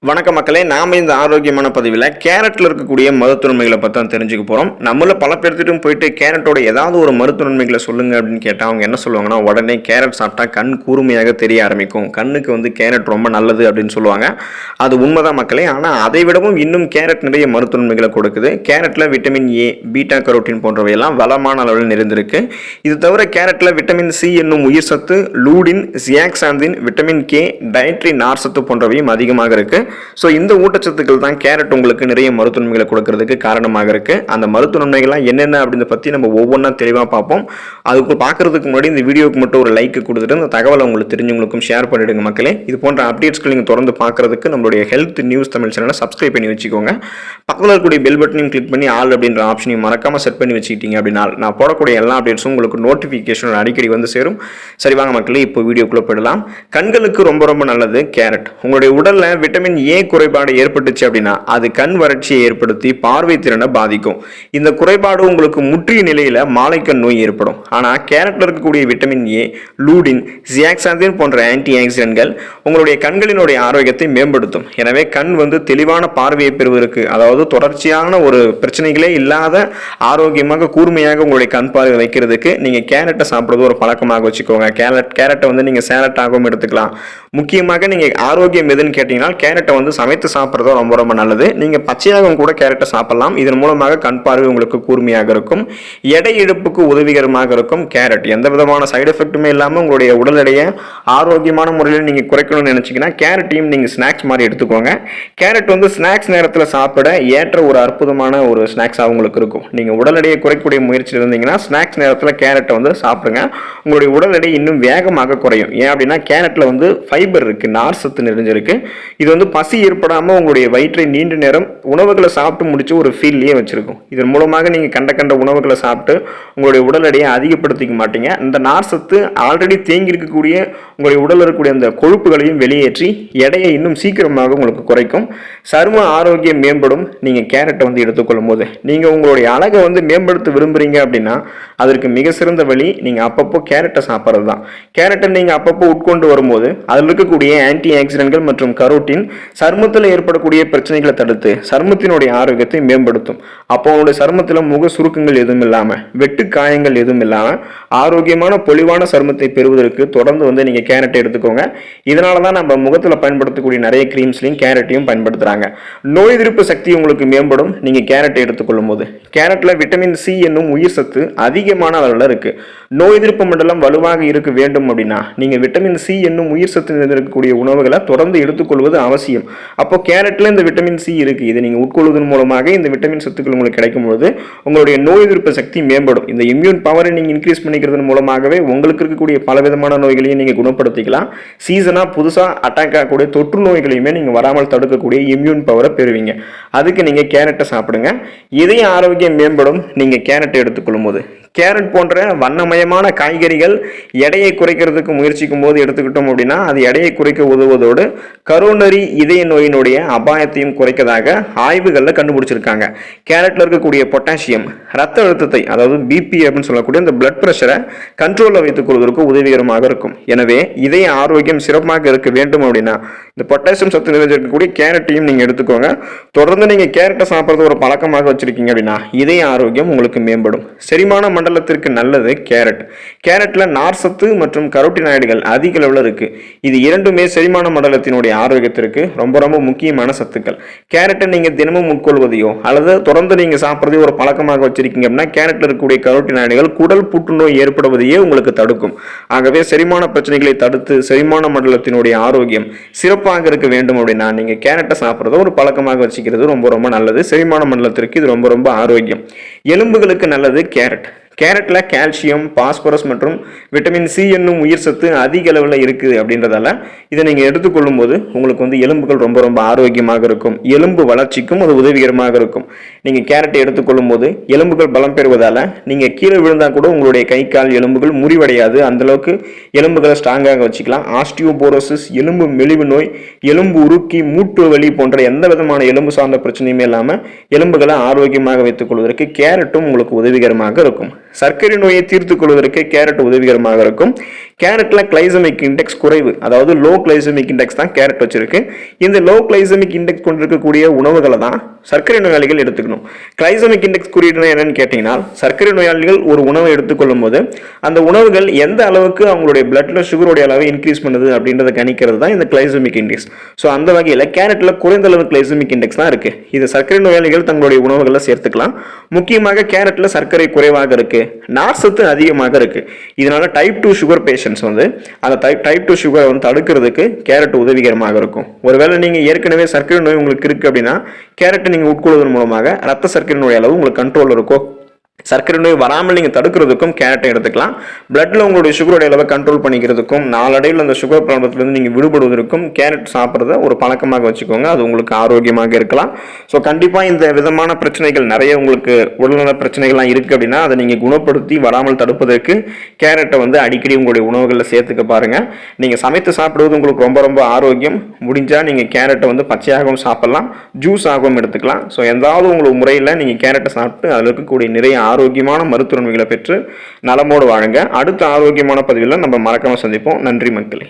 வணக்க மக்களே, நாம இந்த ஆரோக்கியமான பதிவில் கேரட்டில் இருக்கக்கூடிய மருத்துவன்மைகளை பற்றி தான் தெரிஞ்சுக்க போகிறோம். நம்மள பல பேர்த்திட்டும் போயிட்டு கேரட்டோட ஏதாவது ஒரு மருத்துவன்மைகளை சொல்லுங்க அப்படின்னு கேட்டால் அவங்க என்ன சொல்லுவாங்கன்னா, உடனே கேரட் சாப்பிட்டா கண் கூர்மையாக தெரிய ஆரம்பிக்கும், கண்ணுக்கு கேரட் ரொம்ப நல்லது அப்படின்னு சொல்லுவாங்க. அது உண்மைதான் மக்களே. ஆனால் அதை விடவும் இன்னும் கேரட் நிறைய மருத்துவன்மைகளை கொடுக்குது. கேரட்டில் விட்டமின் ஏ, பீட்டா கரோட்டின் போன்றவையெல்லாம் வளமான அளவில் நிறைந்திருக்கு. இது தவிர கேரட்டில் விட்டமின் சி என்னும் உயிர் சத்து, லூடின், ஜியாக்சாந்தின், விட்டமின் கே, டயட்ரி நார் சத்து போன்றவையும் அதிகமாக இருக்கு. ஸோ இந்த ஊட்டச்சத்துக்கள் தான் கேரட் உங்களுக்கு நிறைய மருத்துவன்மைகளை கொடுக்கறதுக்கு காரணமாக இருக்கு. அந்த மருத்துவன்மைகள்லாம் என்னென்ன அப்படின்றத பற்றி நம்ம ஒவ்வொன்றா தெளிவாக பார்ப்போம். அதுக்கு பார்க்கறதுக்கு முன்னாடி இந்த வீடியோக்கு மட்டும் ஒரு லைக் கொடுத்துட்டு இந்த தகவலை உங்களுக்கு தெரிஞ்சவங்களுக்கும் ஷேர் பண்ணிடுங்க மக்களே. இது போன்ற அப்டேட்ஸ்கள் நீங்கள் தொடர்ந்து பார்க்கறதுக்கு நம்மளுடைய ஹெல்த் நியூஸ் தமிழ் சேனலை சப்ஸ்கிரைப் பண்ணி வச்சுக்கோங்க. பக்கத்தில் இருக்கக்கூடிய பெல் பட்டனையும் கிளிக் பண்ணி ஆல் அப்படின்ற ஆப்ஷனையும் மறக்காம செட் பண்ணி வச்சுக்கிட்டீங்க அப்படின்னா நான் போடக்கூடிய எல்லா அப்டேட்ஸும் உங்களுக்கு நோட்டிஃபிகேஷன் அடிக்கடி வந்து சேரும். சரி வாங்க மக்களே, இப்போ வீடியோக்குள்ளே போயிடலாம். கண்களுக்கு ரொம்ப ரொம்ப நல்லது கேரட். உங்களுடைய உடலில் விட்டமின் ஏ குறைபாடு ஏற்பட்டுச்சு அப்படின்னா அது கண் வறட்சியை ஏற்படுத்தி பார்வை திறனை பாதிக்கும். இந்த குறைபாடு உங்களுக்கு முற்றிய நிலையில மாலைக்கண் நோய் ஏற்படும். ஆனால் கேரட்ல இருக்கக்கூடிய விட்டமின் ஏ, லூடின், ஜியாக்சாந்தின் போன்ற ஆன்டி ஆக்சிடென்ட்கள் உங்களுடைய கண்களினுடைய ஆரோக்கியத்தை மேம்படுத்தும். எனவே கண் தெளிவான பார்வையை பெறுவதற்கு, அதாவது தொடர்ச்சியான ஒரு பிரச்சனைகளே இல்லாத ஆரோக்கியமாக கூர்மையாக உங்களுடைய கண் பார்வை வைக்கிறதுக்கு நீங்க கேரட்டை சாப்பிடுறது ஒரு பழக்கமாக வச்சுக்கோங்க. கேரட்டை நீங்க சேலட்டாகவும் எடுத்துக்கலாம். முக்கியமாக நீங்க ஆரோக்கியம் எதுன்னு கேட்டீங்கன்னா கேரட்டை சமைத்து சாப்பிட்றது ரொம்ப ரொம்ப நல்லது. நீங்கள் பச்சையாகவும் கூட கேரட்டை சாப்பிடலாம். இதன் மூலமாக கண் பார்வை உங்களுக்கு கூர்மையாக இருக்கும். எடை இழப்புக்கு உதவிகரமாக இருக்கும் கேரட். எந்த விதமான சைடு எஃபெக்ட்டுமே இல்லாமல் உங்களுடைய உடல் எடையை ஆரோக்கியமான முறையில் நீங்கள் குறைக்கணும்னு நினச்சிங்கன்னா கேரட்டையும் நீங்கள் ஸ்நாக்ஸ் மாதிரி எடுத்துக்கோங்க. கேரட் ஸ்நாக்ஸ் நேரத்தில் சாப்பிட ஏற்ற ஒரு அற்புதமான ஒரு ஸ்நாக்ஸாக உங்களுக்கு இருக்கும். நீங்கள் உடல் எடையை குறைக்கக்கூடிய முயற்சியில் இருந்தீங்கன்னா ஸ்நாக்ஸ் நேரத்தில் கேரட்டை சாப்பிடுங்க. உங்களுடைய உடல் எடை இன்னும் வேகமாக குறையும். ஏன் அப்படின்னா கேரட்டில் ஃபைபர் இருக்குது, நார் சத்து நிறைஞ்சிருக்கு. இது பசி ஏற்படாமல் உங்களுடைய வயிற்றை நீண்ட நேரம் உணவுகளை சாப்பிட்டு முடிச்சு ஒரு ஃபீல்லையே வச்சிருக்கும். இதன் மூலமாக நீங்கள் கண்ட உணவுகளை சாப்பிட்டு உங்களுடைய உடல் எடையை அதிகப்படுத்திக்க மாட்டீங்க. இந்த நார் சத்து ஆல்ரெடி தேங்கி இருக்கக்கூடிய உங்களுடைய உடலில் இருக்கக்கூடிய அந்த கொழுப்புகளையும் வெளியேற்றி எடையை இன்னும் சீக்கிரமாக உங்களுக்கு குறைக்கும். சரும ஆரோக்கியம் மேம்படும். நீங்கள் கேரட்டை எடுத்துக்கொள்ளும் போது நீங்கள் உங்களுடைய அழகை மேம்படுத்த விரும்புறீங்க அப்படின்னா அதற்கு மிக சிறந்த வழி நீங்கள் அப்பப்போ கேரட்டை சாப்பிட்றது தான். கேரட்டை நீங்கள் அப்பப்போ உட்கொண்டு வரும்போது அதில் இருக்கக்கூடிய ஆன்டி ஆக்சிடென்ட்கள் மற்றும் கரோட்டின் சருமத்தில் ஏற்படக்கூடிய பிரச்சனைகளை தடுத்து சருமத்தினுடைய ஆரோக்கியத்தை மேம்படுத்தும். அப்போ உங்களுடைய சருமத்தில் முக சுருக்கங்கள் எதுவும் இல்லாமல், வெட்டு காயங்கள் எதுவும் இல்லாமல் ஆரோக்கியமான பொலிவான சருமத்தை பெறுவதற்கு தொடர்ந்து நீங்க கேரட்டை எடுத்துக்கோங்க. இதனால தான் நம்ம முகத்தில் பயன்படுத்தக்கூடிய நிறைய கிரீம்ஸ்லையும் கேரட்டையும் பயன்படுத்துறாங்க. நோய் எதிர்ப்பு சக்தி உங்களுக்கு மேம்படும் நீங்க கேரட்டை எடுத்துக்கொள்ளும் போது. கேரட்ல விட்டமின் சி என்னும் உயிர் சத்து அதிகமான அளவில் இருக்கு. நோய் எதிர்ப்பு மண்டலம் வலுவாக இருக்க வேண்டும் அப்படின்னா நீங்க விட்டமின் சி என்னும் உயிர் சத்து நிறைந்திருக்கக்கூடிய உணவுகளை தொடர்ந்து எடுத்துக்கொள்வது அவசியம். அப்போ கேரட்ல இந்த விட்டமின் சி இருக்கு. இதை நீங்க உட்கொள்வதன் மூலமாக இந்த விட்டமின் சத்துக்கள் உங்களுக்கு கிடைக்கும் பொழுது உங்களுடைய நோய் எதிர்ப்பு சக்தி மேம்படும். இந்த இம்யூன் பவரை நீங்க இன்க்ரீஸ் பண்ணிக்கிறது மூலமாகவே உங்களுக்கு இருக்கக்கூடிய பலவிதமான நோய்களையும் நீங்க குணப்படுத்திக்கலாம். சீசனா புதுசா அட்டாக் ஆகக்கூடிய தொற்று நோய்களையுமே நீங்க வராமல் தடுக்கக்கூடிய இம்யூன் பவரை பெறுவீங்க. அதுக்கு நீங்க கேரட்டை சாப்பிடுங்க. இதய ஆரோக்கியம் மேம்படும் நீங்க கேரட்டை எடுத்துக்கொள்ளும் போது. கேரட் போன்ற வண்ணமயமான காய்கறிகள் எடையை குறைக்கிறதுக்கு முயற்சிக்கும் போது எடுத்துக்கிட்டோம் அப்படின்னா அது எடையை குறைக்க உதவுவதோடு கரோனரி இதய நோயினுடைய அபாயத்தையும் குறைக்கதாக ஆய்வுகளில் கண்டுபிடிச்சிருக்காங்க. கேரட்ல இருக்கக்கூடிய பொட்டாசியம் ரத்த அழுத்தத்தை, அதாவது பிபி அப்படின்னு சொல்லக்கூடிய இந்த பிளட் பிரஷரை கண்ட்ரோலில் வைத்துக் கொள்வதற்கு உதவிகரமாக இருக்கும். எனவே இதய ஆரோக்கியம் சிறப்பாக இருக்க வேண்டும் அப்படின்னா இந்த பொட்டாசியம் சத்து நிறைஞ்சிருக்கக்கூடிய கேரட்டையும் நீங்க எடுத்துக்கோங்க. தொடர்ந்து நீங்க கேரட்டை சாப்பிட்றது ஒரு பழக்கமாக வச்சிருக்கீங்க அப்படின்னா இதய ஆரோக்கியம் உங்களுக்கு மேம்படும். செரிமான மண்டலத்திற்கு நல்லது கேரட். கேரட்ல நார் சத்து மற்றும் கரோட்டினாய்டுகள் அதிக அளவில் இருக்கு. இது இரண்டுமே செரிமான மண்டலத்தினுடைய ஆரோக்கியத்திற்கு ரொம்ப ரொம்ப முக்கியமான சத்துக்கள். கேரட்டை நீங்க தினமும் உட்கொள்வதையோ அல்லது தொடர்ந்து நீங்க சாப்பிட்றதையோ ஒரு பழக்கமாக வச்சிருக்கீங்க அப்படின்னா கேரட்ல இருக்கக்கூடிய கரோட்டினாய்டுகள் குடல் புற்றுநோய் ஏற்படுவதையே உங்களுக்கு தடுக்கும். ஆகவே செரிமான பிரச்சனைகளை தடுத்து செரிமான மண்டலத்தினுடைய ஆரோக்கியம் சிறப்பாக இருக்க வேண்டும் அப்படின்னா நீங்க கேரட்டை சாப்பிட்றத ஒரு பழக்கமாக வச்சுக்கிறது ரொம்ப ரொம்ப நல்லது. செரிமான மண்டலத்திற்கு இது ரொம்ப ரொம்ப ஆரோக்கியம். எலும்புகளுக்கு நல்லது கேரட். கேரட்ல கால்சியம், பாஸ்பரஸ் மற்றும் விட்டமின் சி என்னும் உயிர் சத்து அதிக அளவில் இருக்குது. அப்படின்றதால இதை நீங்க எடுத்துக்கொள்ளும் போது உங்களுக்கு எலும்புகள் ரொம்ப ரொம்ப ஆரோக்கியமாக இருக்கும். எலும்பு வளர்ச்சிக்கும் அது உதவிகரமாக இருக்கும். நீங்க கேரட்டை எடுத்துக்கொள்ளும் போது எலும்புகள் பலம் பெறுவதால நீங்க கீழே விழுந்தா கூட உங்களுடைய கை கால் எலும்புகள் முறிவடையாது. அந்த அளவுக்கு எலும்புகளை ஸ்ட்ராங்காக வச்சுக்கலாம். ஆஸ்டியோபோரோசிஸ், எலும்பு மெலிவு நோய், எலும்பு உருக்கி, மூட்டு வலி போன்ற எந்த விதமான எலும்பு சார்ந்த பிரச்சனையுமே இல்லாமல் எலும்புகளை ஆரோக்கியமாக வைத்துக் கொள்வதற்கு கேரட்டும் உங்களுக்கு உதவிகரமாக இருக்கும். சர்க்கரை நோயை தீர்த்துக் கொள்வதற்கு கேரட் உதவிகரமாக இருக்கும். கேரட்டில் கிளைசமிக் இண்டெக்ஸ் குறைவு, அதாவது லோ கிளைசமிக் இண்டெக்ஸ் தான் கேரட் வச்சிருக்கு. இந்த லோ கிளைசமிக் இண்டெக்ஸ் கொண்டிருக்கக்கூடிய உணவுகளை தான் சர்க்கரை நோயாளிகள் எடுத்துக்கணும். கிளைசமிக் இண்டெக்ஸ் குறியீடு என்னன்னு கேட்டீங்கன்னா, சர்க்கரை நோயாளிகள் ஒரு உணவை எடுத்துக்கொள்ளும் போது அந்த உணவுகள் எந்த அளவுக்கு அவங்களுடைய பிளட்ல சுகருடைய அளவை இன்க்ரீஸ் பண்ணுது அப்படின்றத கணிக்கிறது தான் இந்த கிளைசமிக் இண்டெக்ஸ். ஸோ அந்த வகையில் கேரட்ல குறைந்த அளவு கிளைசமிக் இண்டெக்ஸ் தான் இருக்கு. இது சர்க்கரை நோயாளிகள் தங்களுடைய உணவுகளை சேர்த்துக்கலாம். முக்கியமாக கேரட்ல சர்க்கரை குறைவாக இருக்கு, நார்சத்து அதிகமாக இருக்கு. இதனால டைப் 2 சுகர் பேஷண்ட்ஸ் வந்து அந்த டைப் 2 சுகரை வந்து தடுக்கிறதுக்கு கேரட் உதவிகரமாக இருக்கும். ஒருவேளை நீங்க ஏற்கனவே சர்க்கரை நோய் உங்களுக்கு இருக்கு அப்படின்னா கேரட்டை நீங்க உட்கொள்வதன் மூலமாக ரத்த சர்க்கரை நோய் அளவு உங்களுக்கு கண்ட்ரோல் இருக்கும். சர்க்கரை நோய் வராமல் நீங்கள் தடுக்கிறதுக்கும் கேரட்டை எடுத்துக்கலாம். பிளட்டில் உங்களுடைய சுகருடைய அளவை கண்ட்ரோல் பண்ணிக்கிறதுக்கும் நாளடைவில் அந்த சுகர் ப்ராப்ளத்துலேருந்து நீங்கள் விடுபடுவதற்கும் கேரட் சாப்பிட்றத ஒரு பழக்கமாக வச்சுக்கோங்க. அது உங்களுக்கு ஆரோக்கியமாக இருக்கலாம். ஸோ கண்டிப்பாக இந்த விதமான பிரச்சனைகள் நிறைய உங்களுக்கு உடல்நல பிரச்சனைகள்லாம் இருக்குது அப்படின்னா அதை நீங்கள் குணப்படுத்தி வராமல் தடுப்பதற்கு கேரட்டை வந்து அடிக்கடி உங்களுடைய உணவுகளில் சேர்த்துக்க பாருங்கள். நீங்கள் சமைத்து சாப்பிடுவது உங்களுக்கு ரொம்ப ரொம்ப ஆரோக்கியம். முடிஞ்சால் நீங்கள் கேரட்டை வந்து பச்சையாகவும் சாப்பிட்லாம், ஜூஸ் ஆகவும் எடுத்துக்கலாம். ஸோ எந்தாவது உங்களுக்கு முறையில் நீங்கள் கேரட்டை சாப்பிட்டு அதில் இருக்கக்கூடிய நிறைய ஆரோக்கியமான மருத்துவ நன்மைகளை பெற்று நலமோடு வாழுங்க. அடுத்த ஆரோக்கியமான பதிவில் நம்ம மறக்காம சந்திப்போம். நன்றி மக்களே.